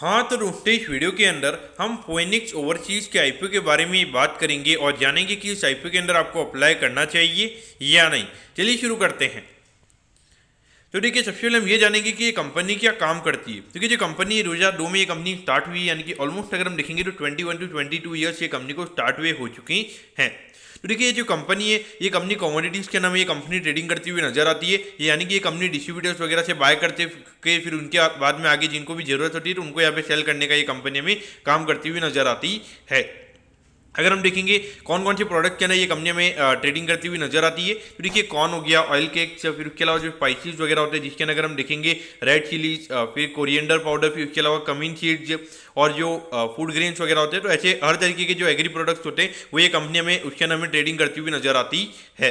हाँ, तो दोस्तों इस वीडियो के अंदर हम फोएनिक्स ओवरसीज के आईपीओ के बारे में बात करेंगे और जानेंगे कि इस आईपीओ के अंदर आपको अप्लाई करना चाहिए या नहीं। चलिए शुरू करते हैं। तो देखिए, सबसे पहले हम ये जानेंगे कि ये कंपनी क्या काम करती है। क्योंकि जो कंपनी है 2002 में ये कंपनी स्टार्ट हुई, यानी कि ऑलमोस्ट अगर हम देखेंगे तो 21 to 22 ईयर्स ये कंपनी को स्टार्ट हुए हो चुकी हैं। तो देखिए, ये जो कंपनी है ये कंपनी कमोडिटीज़ के नाम ये कंपनी ट्रेडिंग करती हुई नजर आती है। यानी कि ये कंपनी डिस्ट्रीब्यूटर्स वगैरह से बाय करते के फिर उनके बाद में आगे जिनको भी जरूरत होती है तो उनको यहाँ पे सेल करने का ये कंपनी में काम करती हुई नजर आती है। अगर हम देखेंगे कौन कौन से प्रोडक्ट के अंदर ये कंपनी में ट्रेडिंग करती हुई नजर आती है, तो देखिए कॉर्न हो गया, ऑयल केक्स, फिर उसके अलावा जो स्पाइसेस वगैरह होते हैं जिसके अंदर अगर हम देखेंगे रेड चिलीज, फिर कोरिएंडर पाउडर, फिर उसके अलावा कमीन सीड्स और जो फूड ग्रेन्स वगैरह होते हैं। तो ऐसे हर तरीके के जो एग्री प्रोडक्ट्स होते हैं वो ये कंपनी में उसके अंदर में ट्रेडिंग करती हुई नजर आती है।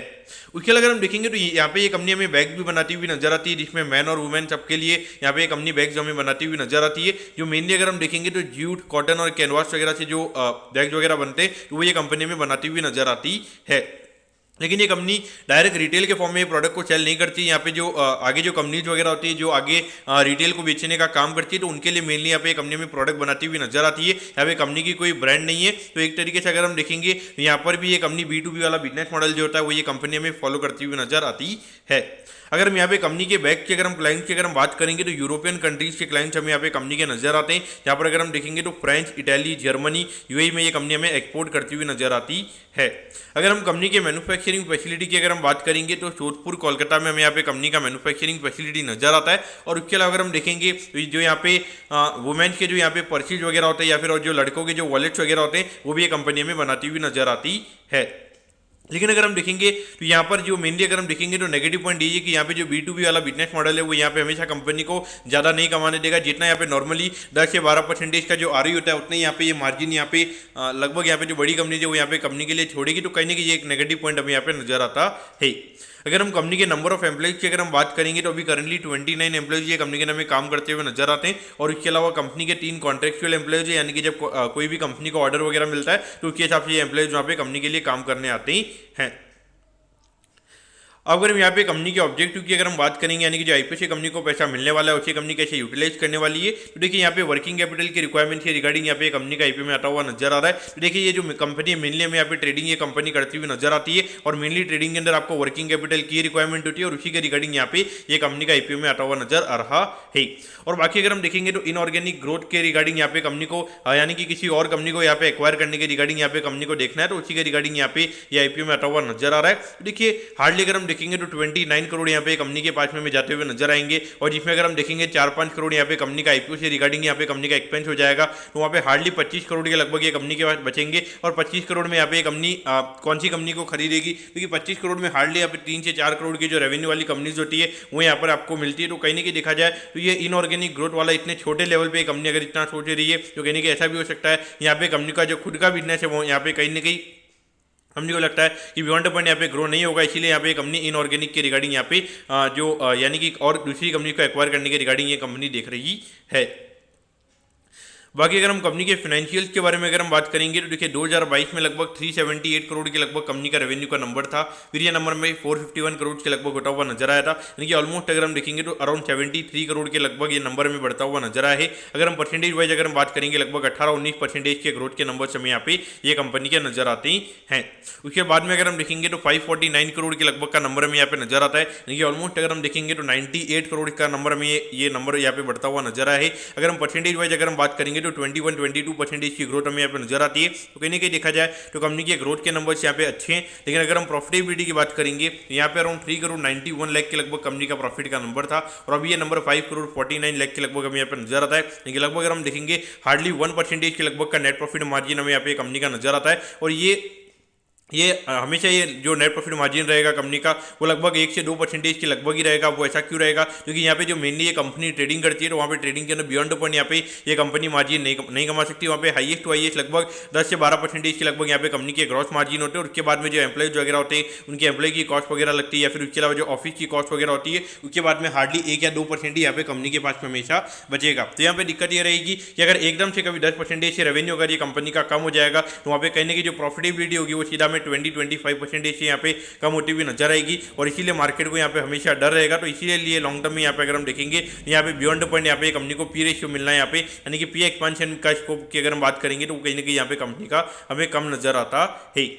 उसके अलावा अगर हम देखेंगे तो यहाँ पे ये कंपनी में बैग भी बनाती हुई नजर आती है, जिसमें मैन और वुमेन सबके लिए यहाँ पे ये कंपनी बैग्स हमें बनाती हुई नजर आती है। जो मेनली अगर हम देखेंगे तो जूट, कॉटन और कैनवास वगैरह से जो बैग्स वगैरह बनते हैं तो वो ये कंपनी में बनाती हुई नजर आती है। लेकिन ये कंपनी डायरेक्ट रिटेल के फॉर्म में प्रोडक्ट को सेल नहीं करती। यहाँ पे जो आगे जो कंपनीज वगैरह होती है जो आगे रिटेल को बेचने का काम करती है तो उनके लिए मेनली यहाँ पे कंपनी में प्रोडक्ट बनाती हुई नजर आती है। यहाँ पे कंपनी की कोई ब्रांड नहीं है। तो एक तरीके से अगर हम देखेंगे तो यहाँ पर भी ये कंपनी B2B वाला बिजनेस मॉडल जो होता है वो ये कंपनी में फॉलो करती हुई नजर आती है। अगर हम यहाँ पे कंपनी के बैग के अगर हम क्लाइंट्स की अगर हम बात करेंगे तो यूरोपियन कंट्रीज के क्लाइंट्स हमें यहाँ पे कंपनी के नजर आते हैं। यहाँ पर अगर हम देखेंगे तो फ्रांस, इटाली, जर्मनी, यूएई में ये कंपनी हमें एक्सपोर्ट करती हुई नजर आती है। अगर हम कंपनी के मैन्युफैक्चरिंग फैसिलिटी की अगर हम बात करेंगे तो जोधपुर, कोलकाता में हमें यहाँ पे कंपनी का मैन्युफैक्चरिंग फैसिलिटी नजर आता है। और उसके अलावा अगर हम देखेंगे तो जो यहाँ पे वुमेन्स के जो यहाँ पे पर्चेज वगैरह होते हैं या फिर और जो लड़कों के जो वॉलेट्स वगैरह होते हैं वो भी ये कंपनी में बनाती हुई नजर आती है। लेकिन अगर हम देखेंगे तो यहाँ पर जो मेनली अगर हम देखेंगे तो नेगेटिव पॉइंट ये है कि यहाँ पे जो B2B वाला बिजनेस मॉडल है वो यहाँ पे हमेशा कंपनी को ज़्यादा नहीं कमाने देगा। जितना यहाँ पे नॉर्मली 10 से 12% का जो ROE होता है उतना यहाँ पे ये मार्जिन यहाँ पे लगभग यहाँ पे जो बड़ी कंपनी है वो यहाँ पे कंपनी के लिए छोड़ेगी। तो कहीं ना कहीं ये एक नेगेटिव पॉइंट हमें यहाँ पे नजर आता है। अगर हम कंपनी के नंबर ऑफ एम्प्लॉइज की अगर हम बात करेंगे तो अभी करंटली 29 एम्प्लॉइज ये कंपनी के नाम में काम करते हुए नजर आते हैं। और इसके अलावा कंपनी के 3 कॉन्ट्रेक्चुअल एम्प्लॉइज है, यानी कि जब कोई भी कंपनी को ऑर्डर वगैरह मिलता है तो उसके हिसाब से ये एम्प्लॉइज वहाँ पे कंपनी के लिए काम करने आते हैं। अब अगर हम यहाँ पे कंपनी के ऑब्जेक्टिव की अगर हम बात करेंगे, यानी कि जो आईपीओ से कंपनी को पैसा मिलने वाला है उसे कंपनी कैसे यूटिलाइज करने वाली है, तो देखिए यहाँ पे वर्किंग कैपिटल की रिक्वायरमेंट के रिगार्डिंग यहाँ पे कंपनी का आईपीओ में आता हुआ नजर आ रहा है। तो देखिए ये जो कंपनी है मेनली हमें यहाँ पे ट्रेडिंग ये कंपनी करती हुई नजर आती है और मेनली ट्रेडिंग के अंदर आपको वर्किंग कैपिटल की रिक्वायरमेंट होती है और उसी के रिगार्डिंग यहाँ पे ये कंपनी का आईपीओ में आता हुआ नजर आ रहा है। और बाकी अगर हम देखेंगे तो इनऑर्गेनिक ग्रोथ के रिगार्डिंग यहाँ पे कंपनी को यानी कि किसी और कंपनी को यहाँ पे एक्वायर करने के रिगार्डिंग यहाँ पे कंपनी को देखना है तो उसी के रिगार्डिंग यहाँ पे ये आईपीओ में आता हुआ नजर आ रहा है। देखिए हार्डली अगर हम देखेंगे तो 29 करोड़ यहाँ पे कंपनी के पास में जाते हुए नजर आएंगे और जिसमें अगर हम देखेंगे 4-5 करोड़ यहाँ पे कंपनी का आईपीओ से रिगार्डिंग यहाँ पे कंपनी का एक्सपेंस हो जाएगा। तो वहाँ पे हार्डली 25 करोड़ के लगभग ये कंपनी के पास बचेंगे। और 25 करोड़ में यहाँ पे कंपनी कौन सी कंपनी को खरीदेगी, क्योंकि 25 करोड़ में हार्डली यहाँ पे 3 से 4 करोड़ की जो रेवेन्यू वाली कंपनीज होती है वो यहाँ पर आपको मिलती है। तो कहीं ना कहीं देखा जाए तो ये इनऑर्गेनिक ग्रोथ वाला इतने छोटे लेवल पे कंपनी अगर इतना सोच रही है तो कहने की ऐसा भी हो सकता है यहाँ पे कंपनी का जो खुद का बिजनेस है वो यहाँ पे कहीं ना कहीं कंपनी को लगता है कि बियॉन्ड पॉइंट यहाँ पे ग्रो नहीं होगा, इसीलिए यहाँ पे कंपनी इनऑर्गेनिक के रिगार्डिंग यहाँ पे जो यानी कि और दूसरी कंपनी को एक्वायर करने के रिगार्डिंग ये कंपनी देख रही है। बाकी अगर हम कंपनी के फाइनेंशियल्स के बारे में अगर हम बात करेंगे तो देखिए 2022 में लगभग 378 करोड़ के लगभग कंपनी का रेवेन्यू का नंबर था। फिर ये नंबर में 451 करोड़ के लगभग होता हुआ नजर आया था, यानी कि ऑलमोस्ट अगर हम देखेंगे तो अराउंड 73 करोड़ के लगभग ये नंबर में बढ़ता हुआ नजर आया है। अगर हम परसेंटेज वाइज अगर हम बात करेंगे लगभग 18-19% के ग्रोथ के नंबर हमें यहाँ पे ये कंपनी के नजर आते हैं। उसके बाद में अगर हम देखेंगे तो 549 करोड़ के लगभग का नंबर हमें यहाँ पे नजर आता है, यानी कि ऑलमोस्ट अगर हम देखेंगे तो 98 करोड़ का नंबर हमें ये नंबर यहाँ पे बढ़ता हुआ नजर आया है। अगर हम परसेंटेज वाइज अगर हम बात करेंगे तो 22% की ग्रोथ हमें यहाँ पे नजर आती है। तो कहीं ना कहीं देखा जाए तो कंपनी के ग्रोथ के नंबर्स यहाँ पे अच्छे हैं। लेकिन अगर हम प्रॉफिटेबिलिटी की बात करेंगे तो यहाँ पे अराउंड 3 करोड़ 91 लाख के लगभग कंपनी का प्रॉफिट का नंबर था और अभी ये नंबर 5 करोड़ 49 लाख के लगभग हमें यहाँ पे नजर आता है। लेकिन लगभग अगर हम देखेंगे हार्डली 1% के लगभग का नेट प्रॉफिट मार्जिन हमें यहाँ पे कंपनी का नजर आता है। और ये हमेशा ये जो नेट प्रॉफिट मार्जिन रहेगा कंपनी का वो लगभग 1 से 2% के लगभग ही रहेगा। वो ऐसा क्यों रहेगा, क्योंकि यहाँ पे जो मेनली ये कंपनी ट्रेडिंग करती है तो वहाँ पे ट्रेडिंग के अंदर बियॉन्ड पॉइंट यहाँ पे ये कंपनी मार्जिन नहीं कमा सकती। वहाँ पे हाईएस्ट टू हाईएस्ट लगभग 10 से 12% के लगभग यहाँ पे कंपनी के ग्रॉस मार्जिन होते हैं। और उसके बाद में जो एम्प्लॉइज वगैरह होते हैं उनके एम्प्लॉय की कॉस्ट वगैरह लगती है या फिर उसके अलावा जो ऑफिस की कॉस्ट वगैरह होती है उसके बाद में हार्डली 1 या 2% ही यहाँ पे कंपनी के पास में हमेशा बचेगा। तो यहाँ पे दिक्कत ये रहेगी कि अगर एकदम से कभी 10% से रेवेन्यू अगर ये कंपनी का कम हो जाएगा तो वहाँ पे कहने की जो प्रॉफिटेबिलिटी होगी वो सीधा में 20-25% से यहाँ पे कम होती हुई नजर आएगी और इसीलिए मार्केट को यहाँ पे हमेशा डर रहेगा। तो इसीलिए लॉन्ग टर्म में यहाँ पे अगर हम देखेंगे यहाँ पे बियॉन्ड पॉइंट यहाँ पे कंपनी को पी रेशियो मिलना है यहाँ पे, यानी कि पी एक्सपांशन का स्कोप की अगर हम बात करेंगे तो कहीं ना कहीं यहाँ पे कंपनी का हमें कम नजर आता है।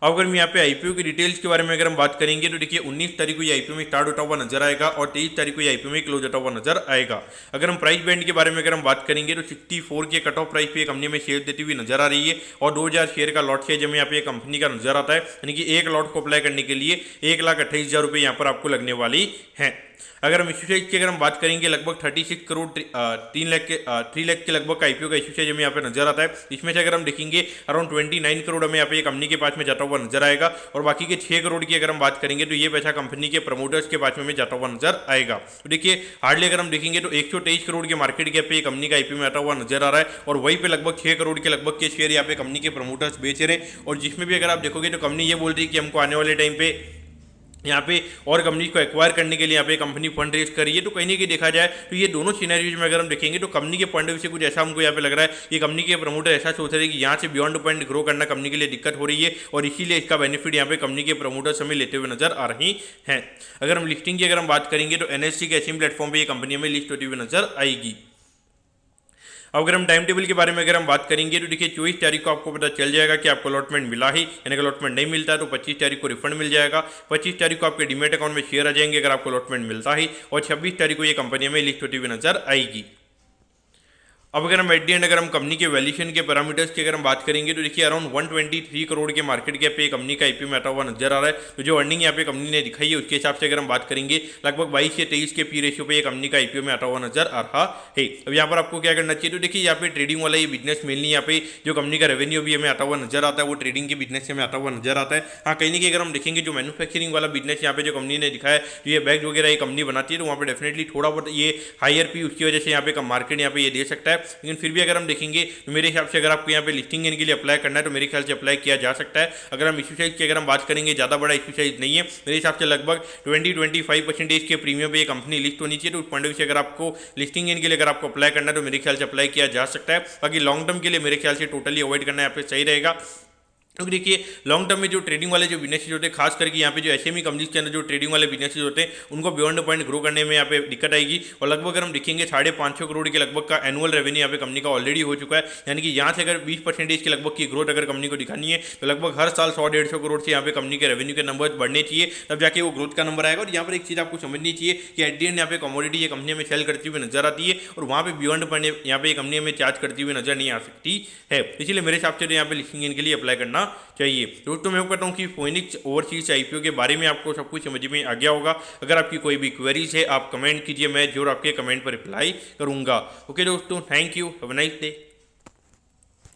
अब अगर हम यहाँ पे आईपीओ की डिटेल्स के बारे में अगर हम बात करेंगे तो देखिए 19 तारीख को ये आईपीओ में स्टार्ट होता हुआ नजर आएगा और 23 तारीख को ये आईपीओ में क्लोज होता हुआ नजर आएगा। अगर हम प्राइस बैंड के बारे में अगर हम बात करेंगे तो 64 के कट ऑफ प्राइस पे कंपनी में शेयर देती हुई नजर आ रही है और 2000 शेयर का लॉट साइज हमें यहाँ पे कंपनी का नजर आता है, यानी कि एक लॉट को अप्लाई करने के लिए 1,28,000 रुपये यहाँ पर आपको लगने वाली है। अगर हम इश्यू साइज की अगर हम बात करेंगे लगभग 36 करोड़ 3 लाख के लगभग का आईपीओ का इश्यू साइज हमें यहाँ पे नजर आता है। इसमें से अगर हम देखेंगे अराउंड 29 करोड़ हमें यहाँ पे कंपनी के पास में जाता हुआ नजर आएगा और बाकी के 6 करोड़ की अगर हम बात करेंगे तो ये पैसा कंपनी के प्रमोटर्स के पास में हमें जाता हुआ नजर आएगा। तो देखिए हार्डली अगर हम देखेंगे तो 123 करोड़ के मार्केट कैप पे कंपनी का आईपीओ में आता हुआ नजर आ रहा है और वहीं पे लगभग 6 करोड़ के लगभग के शेयर यहाँ पे कंपनी के प्रमोटर्स बेच रहे हैं। और जिसमें भी अगर आप देखोगे तो कंपनी ये बोल रही है कि हमको आने वाले टाइम पे यहाँ पे और कंपनी को एक्वायर करने के लिए यहाँ पे कंपनी फंड रेज कर रही है। तो कहीं ना कहीं देखा जाए तो ये दोनों सिनेरियोज में अगर हम देखेंगे तो कंपनी के पॉइंट ऑफ व्यू से कुछ ऐसा हमको यहाँ पे लग रहा है कि कंपनी के प्रमोटर ऐसा सोच रहे हैं कि यहाँ से बियॉन्ड पॉइंट ग्रो करना कंपनी के लिए दिक्कत हो रही है और इसीलिए इसका बेनिफिट यहाँ पे कंपनी के प्रमोटर्स हमें लेते हुए नजर आ रही हैं। अगर हम लिस्टिंग की अगर हम बात करेंगे तो एनएससी के एसएम प्लेटफॉर्म पर ये कंपनी हमें लिस्ट होती हुई नजर आएगी। अब अगर हम टाइम टेबल के बारे में अगर हम बात करेंगे तो देखिए 24 तारीख को आपको पता चल जाएगा कि आपको अलॉटमेंट मिला ही, यानी कि अलॉटमेंट नहीं मिलता है तो 25 तारीख को रिफंड मिल जाएगा। 25 तारीख को आपके डीमेट अकाउंट में शेयर आ जाएंगे अगर आपको अलॉटमेंट मिलता ही और 26 तारीख को ये कंपनी में लिस्ट होती हुई नजर आएगी। अब अगर हम एट दी एंड अगर हम कंपनी के वैल्यूएशन के पैरामीटर्स की अगर हम बात करेंगे तो देखिए अराउंड 123 करोड़ के मार्केट कैप पे कंपनी का आईपीओ में आता हुआ नजर आ रहा है। तो जो अर्निंग यहाँ पे कंपनी ने दिखाई है उसके हिसाब से अगर हम बात करेंगे लगभग 22 से 23 के पी रेशियो पे ये कंपनी का आईपीओ में आता हुआ नजर आ रहा है। अब यहाँ पर आपको क्या करना चाहिए तो देखिए यहाँ पे ट्रेडिंग वाला ये बिजनेस मेनली यहाँ पे जो कंपनी का रेवेन्यू भी हमें आता हुआ नजर आता है वो ट्रेडिंग के बिजनेस से हमें आता हुआ नजर आता है। हाँ कहीं ना कहीं अगर हम देखेंगे जो मैन्युफैक्चरिंग वाला बिजनेस यहाँ पे जो कंपनी ने दिखाया है जो ये बैग वगैरह ये कंपनी बनाती है तो वहाँ पे डेफिनेटली थोड़ा बहुत ये हायर पी उसकी वजह से यहाँ पे कम मार्केट यहाँ पे ये दे सकता है। लेकिन फिर भी अगर हम देखेंगे तो मेरे हिसाब से अगर आपको यहाँ पे लिस्टिंग के लिए अप्लाई करना है तो मेरे ख्याल से अप्लाई किया जा सकता है। अगर हम इश्यू साइज की अगर हम बात करेंगे ज़्यादा बड़ा इश्यू साइज नहीं है, मेरे हिसाब से लगभग 20-25% के प्रीमियम पे ये कंपनी लिस्ट होनी चाहिए। तो उस पॉइंट ऑफ व्यू से अगर आपको लिस्टिंग के लिए अगर आपको अप्लाई करना है तो मेरे ख्याल से अप्लाई किया जा सकता है। बाकी लॉन्ग टर्म के लिए मेरे ख्याल से टोटली अवॉइड करना यहाँ पे सही रहेगा। क्योंकि देखिए लॉन्ग टर्म में जो ट्रेडिंग वाले जो बिजनेसेस होते हैं खास करके यहाँ पे जो एसएमई कंपनीज के अंदर जो ट्रेडिंग वाले बिजनेसेस होते हैं उनको बियॉन्ड पॉइंट ग्रो करने में यहाँ पे दिक्कत आएगी। और लगभग अगर हम देखेंगे 550 करोड़ के लगभग का एनुअल रेवेन्यू यहाँ पे कंपनी का ऑलरेडी हो चुका है, यानी कि यहाँ से अगर 20% के लगभग की ग्रोथ अगर कंपनी को दिखानी है तो लगभग हर साल 100-150 करोड़ से यहाँ पे कंपनी के रेवेन्यू के नंबर बढ़ने चाहिए, तब जाके वो ग्रोथ का नंबर आएगा। और यहाँ पर एक चीज़ आपको समझनी चाहिए कि एट दी एंड यहाँ पे कमोडिटी ये कंपनी में सेल करती हुई नजर आती है और वहाँ पे बियॉन्ड पॉइंट यहाँ पे कंपनी में चार्ज करती हुई नजर नहीं आ सकती है। इसलिए मेरे हिसाब से यहाँ पे लिस्टिंग के लिए अप्लाई करना चाहिए। दोस्तों मैं कहता हूँ कि फोइनिक्स ओवरसीज आईपीओ के बारे में आपको सब कुछ समझ में आ गया होगा। अगर आपकी कोई भी क्वेरीज है आप कमेंट कीजिए, मैं जरूर आपके कमेंट पर रिप्लाई करूँगा। ओके दोस्तों, thank you, have a nice day.